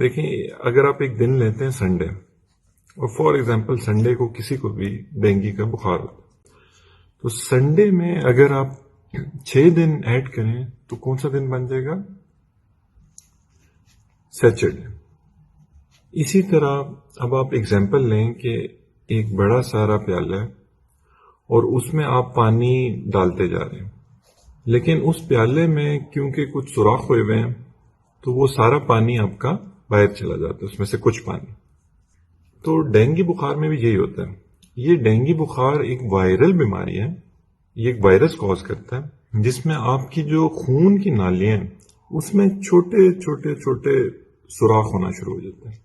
دیکھیں اگر آپ ایک دن لیتے ہیں سنڈے، اور فار ایگزامپل سنڈے کو کسی کو بھی ڈینگی کا بخار ہوتا ہے، تو سنڈے میں اگر آپ 6 دن ایڈ کریں تو کون سا دن بن جائے گا؟ سیچرڈے۔ اسی طرح اب آپ ایگزامپل لیں کہ ایک بڑا سارا پیالہ ہے اور اس میں آپ پانی ڈالتے جا رہے ہیں، لیکن اس پیالے میں کیونکہ کچھ سوراخ ہوئے ہوئے ہیں تو وہ سارا پانی آپ کا باہر چلا جاتا ہے، اس میں سے کچھ پانی۔ تو ڈینگی بخار میں بھی یہی ہوتا ہے۔ یہ ڈینگی بخار ایک وائرل بیماری ہے، یہ ایک وائرس کاز کرتا ہے جس میں آپ کی جو خون کی نالیاں ہیں اس میں چھوٹے چھوٹے چھوٹے سوراخ ہونا شروع ہو جاتے ہیں۔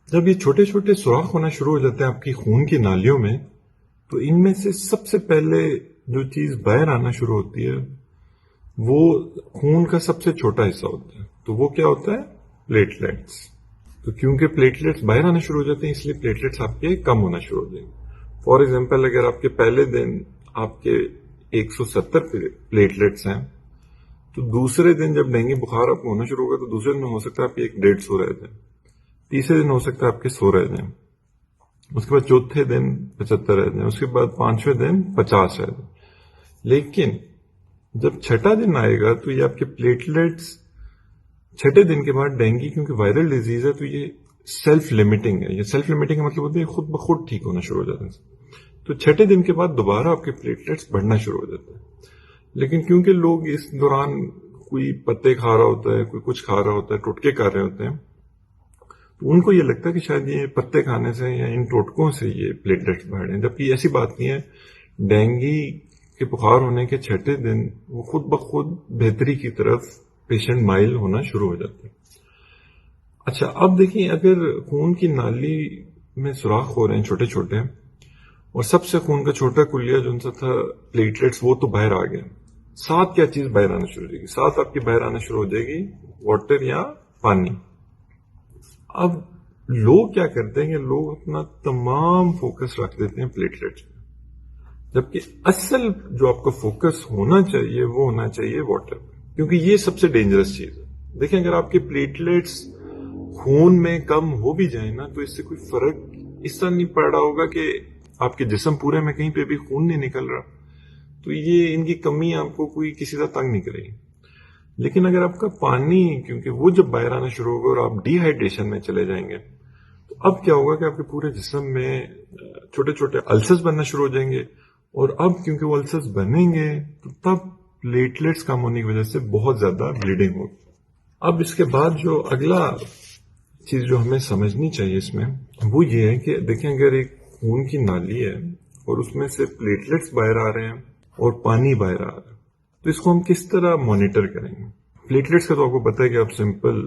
جب یہ چھوٹے چھوٹے سوراخ ہونا شروع ہو جاتے ہیں آپ کی خون کی نالیوں میں، تو ان میں سے سب سے پہلے جو چیز باہر آنا شروع ہوتی ہے وہ خون کا سب سے چھوٹا حصہ ہوتا ہے۔ تو وہ کیا ہوتا ہے؟ پلیٹلیٹس۔ تو کیونکہ پلیٹلیٹس باہر آنا شروع ہو جاتے ہیں اس لیے پلیٹلیٹس آپ کے کم ہونا شروع ہو جائیں گے۔ فار ایگزامپل اگر آپ کے پہلے دن آپ کے 170 پلیٹلیٹس ہیں تو دوسرے دن جب ڈینگی بخار آپ کو ہونا شروع ہوگا تو دوسرے دن ہو سکتا ہے آپ کے 150 رہ جائیں، تیسرے دن ہو سکتا ہے آپ کے 100 رہ جائیں، اس کے بعد چوتھے دن 75 رہ جائیں، اس کے بعد پانچویں دن 50 رہ جائیں۔ لیکن جب چھٹا دن آئے گا تو یہ آپ کے پلیٹلیٹس چھٹے دن کے بعد ڈینگی کیونکہ وائرل ڈیزیز ہے تو یہ سیلف لمیٹنگ ہے۔ یہ سیلف لمیٹنگ کا مطلب ہوتا ہے خود بخود ٹھیک ہونا شروع ہو جاتا ہے۔ تو چھٹے دن کے بعد دوبارہ آپ کے پلیٹلیٹس بڑھنا شروع ہو جاتے ہیں، لیکن کیونکہ لوگ اس دوران کوئی پتے کھا رہا ہوتا ہے، کوئی کچھ کھا رہا ہوتا ہے، ٹوٹکے کھا رہے ہوتے ہیں، تو ان کو یہ لگتا ہے کہ شاید یہ پتے کھانے سے یا ان ٹوٹکوں سے یہ پلیٹلیٹس بڑھ رہے ہیں، جبکہ ایسی بات نہیں ہے۔ ڈینگی کے بخار ہونے کے چھٹے دن وہ خود بخود بہتری کی طرف پیشنٹ مائل ہونا شروع ہو جاتا ہے۔ اچھا اب دیکھیں اگر خون کی نالی میں سوراخ ہو رہے ہیں چھوٹے چھوٹے، اور سب سے خون کا چھوٹا کلیہ جو ان سے تھا پلیٹلیٹس وہ تو باہر آ گیا، ساتھ کیا چیز باہر آنا شروع ہو جائے گی؟ ساتھ آپ کی باہر آنا شروع ہو جائے گی واٹر یا پانی۔ اب لوگ کیا کرتے ہیں کہ لوگ اپنا تمام فوکس رکھ دیتے ہیں پلیٹلیٹس پہ، جبکہ اصل جو آپ کا فوکس ہونا چاہیے وہ ہونا چاہیے واٹر پہ، کیونکہ یہ سب سے ڈینجرس چیز ہے۔ دیکھیں اگر آپ کے پلیٹلیٹس خون میں کم ہو بھی جائیں نا تو اس سے کوئی فرق اس طرح نہیں پڑ رہا ہوگا کہ آپ کے جسم پورے میں کہیں پہ بھی خون نہیں نکل رہا، تو یہ ان کی کمی آپ کو کوئی کسی طرح تنگ نہیں کرے گی۔ لیکن اگر آپ کا پانی کیونکہ وہ جب باہر آنا شروع ہوگا اور آپ ڈی ہائیڈریشن میں چلے جائیں گے تو اب کیا ہوگا کہ آپ کے پورے جسم میں چھوٹے چھوٹے السرز بننا شروع ہو جائیں گے، اور اب کیونکہ وہ السرز بنیں گے تو تب پلیٹلیٹس کم ہونے کی وجہ سے بہت زیادہ بلیڈنگ ہوگی۔ اب اس کے بعد جو اگلا چیز جو ہمیں سمجھنی چاہیے اس میں وہ یہ ہے کہ دیکھیں اگر ایک خون کی نالی ہے اور اس میں سے پلیٹلیٹس باہر آ رہے ہیں اور پانی باہر آ رہا ہے تو اس کو ہم کس طرح مانیٹر کریں گے؟ پلیٹلیٹس کا تو آپ کو پتا ہے کہ آپ سمپل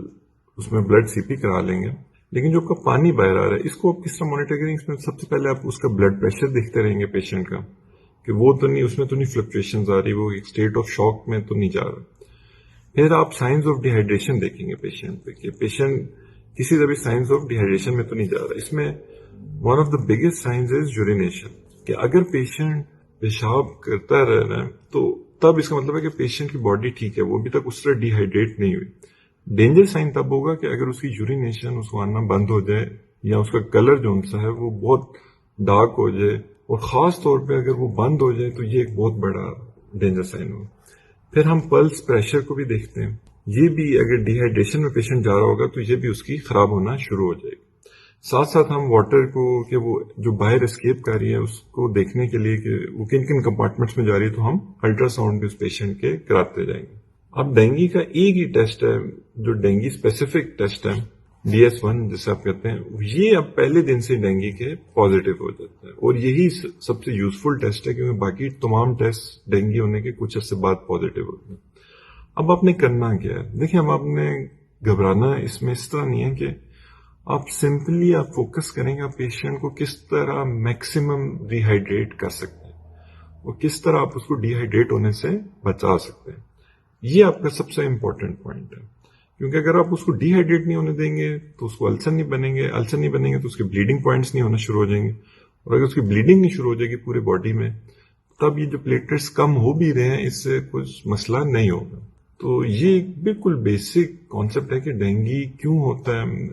اس میں بلڈ سی پی کرا لیں گے، لیکن جو آپ کا پانی باہر آ رہا ہے اس کو آپ کس طرح مانیٹر کریں گے؟ اس میں سب سے پہلے آپ اس کا بلڈ پریشر دیکھتے رہیں گے پیشنٹ کا کہ وہ تو نہیں، اس میں تو نہیں فلکچویشنز آ رہی، وہ ایک اسٹیٹ آف شاک میں تو نہیں جا رہا۔ پھر آپ سائنز آف ڈی ہائیڈریشن دیکھیں گے پیشنٹ پہ کہ پیشنٹ کسی طرح بھی سائنز آف ڈی ہائیڈریشن میں تو نہیں جا رہا۔ اس میں one of the biggest signs is urination, کہ اگر پیشنٹ پیشاب کرتا رہ رہا ہے تو تب اس کا مطلب ہے کہ پیشنٹ کی باڈی ٹھیک ہے، وہ ابھی تک اس طرح ڈی ہائیڈریٹ نہیں ہوئی۔ ڈینجر سائن تب ہوگا کہ اگر اس کی یورینیشن اس کو آنا بند ہو جائے یا اس کا کلر جو سا ہے وہ بہت ڈارک ہو جائے، اور خاص طور پہ اگر وہ بند ہو جائے تو یہ ایک بہت بڑا ڈینجر سائن ہوگا۔ پھر ہم پلس پریشر کو بھی دیکھتے ہیں، یہ بھی اگر ڈی ہائیڈریشن میں پیشنٹ جا رہا ہوگا تو یہ بھی اس کی خراب ہونا شروع ہو جائے گی۔ ساتھ ساتھ ہم واٹر کو کہ وہ جو باہر اسکیپ کر رہی ہے اس کو دیکھنے کے لیے کہ وہ کن کن کمپارٹمنٹس میں جا رہی ہے تو ہم الٹرا ساؤنڈ بھی اس پیشنٹ کے کراتے جائیں گے۔ اب ڈینگی کا ایک ہی ٹیسٹ ہے جو ڈینگی اسپیسیفک ٹیسٹ ہے، DS1 جسے آپ کہتے ہیں، یہ اب پہلے دن سے ڈینگی کے پازیٹیو ہو جاتا ہے، اور یہی سب سے یوزفل ٹیسٹ ہے کیونکہ باقی تمام ٹیسٹ ڈینگی ہونے کے کچھ عرصے بعد پازیٹیو ہوتے ہیں۔ اب آپ نے کرنا کیا ہے؟ دیکھیں اب آپ نے گھبرانا اس میں اس طرح نہیں ہے کہ آپ سمپلی آپ فوکس کریں گے پیشنٹ کو کس طرح میکسیمم ری ہائیڈریٹ کر سکتے ہیں اور کس طرح آپ اس کو ڈی ہائیڈریٹ ہونے سے بچا سکتے ہیں۔ یہ آپ کا سب سے امپورٹنٹ پوائنٹ ہے، کیونکہ اگر آپ اس کو ڈی ہائیڈریٹ نہیں ہونے دیں گے تو اس کو السر نہیں بنیں گے، السر نہیں بنیں گے تو اس کے بلیڈنگ پوائنٹس نہیں ہونا شروع ہو جائیں گے، اور اگر اس کی بلیڈنگ نہیں شروع ہو جائے گی پورے باڈی میں تب یہ جو پلیٹلیٹس کم ہو بھی رہے ہیں اس سے کچھ مسئلہ نہیں ہوگا۔ تو یہ ایک بالکل بیسک کانسیپٹ ہے کہ ڈینگی کیوں ہوتا ہے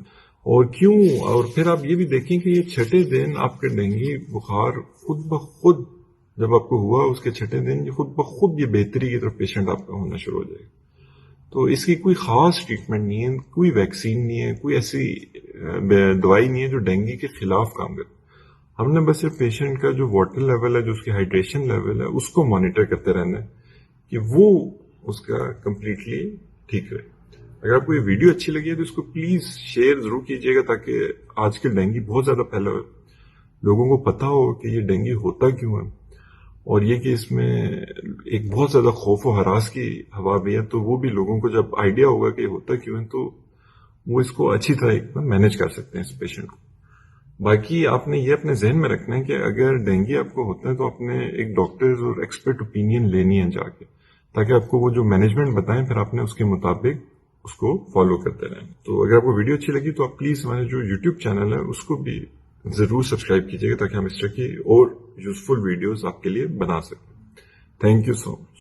اور کیوں. اور پھر آپ یہ بھی دیکھیں کہ یہ چھٹے دن آپ کے ڈینگی بخار خود بخود جب آپ کو ہوا اس کے چھٹے دن یہ خود بخود یہ بہتری کی طرف پیشنٹ آپ کا ہونا شروع ہو جائے گا. تو اس کی کوئی خاص ٹریٹمنٹ نہیں ہے, کوئی ویکسین نہیں ہے, کوئی ایسی دوائی نہیں ہے جو ڈینگی کے خلاف کام کرے. ہم نے بس پیشنٹ کا جو واٹر لیول ہے, جو اس کی ہائیڈریشن لیول ہے, اس کو مانیٹر کرتے رہنا ہے کہ وہ اس کا کمپلیٹلی ٹھیک رہے. اگر آپ کو یہ ویڈیو اچھی لگی ہے تو اس کو پلیز شیئر ضرور کیجیے گا تاکہ آج کل ڈینگی بہت زیادہ پھیلا ہوا ہے, لوگوں کو پتا ہو کہ یہ ڈینگی ہوتا کیوں ہے, اور یہ کہ اس میں ایک بہت زیادہ خوف و ہراس کی ہوا بھی ہے. تو وہ بھی لوگوں کو جب آئیڈیا ہوگا کہ یہ ہوتا کیوں ہے تو وہ اس کو اچھی طرح مینج کر سکتے ہیں اس پیشنٹ کو. باقی آپ نے یہ اپنے ذہن میں رکھنا ہے کہ اگر ڈینگی آپ کو ہوتا ہے تو آپ نے ایک ڈاکٹر اور ایکسپرٹ اوپینین لینی ہے جا کے, تاکہ آپ کو وہ جو مینجمنٹ بتائیں پھر آپ نے اس کے مطابق اس کو فالو کرتے رہیں. تو اگر آپ کو ویڈیو اچھی لگی تو آپ پلیز ہمارے جو یوٹیوب چینل ہے اس کو بھی ضرور سبسکرائب کیجیے گا تاکہ ہم اس طرح کی اور یوزفل ویڈیوز آپ کے لیے بنا سکیں. Thank you so much.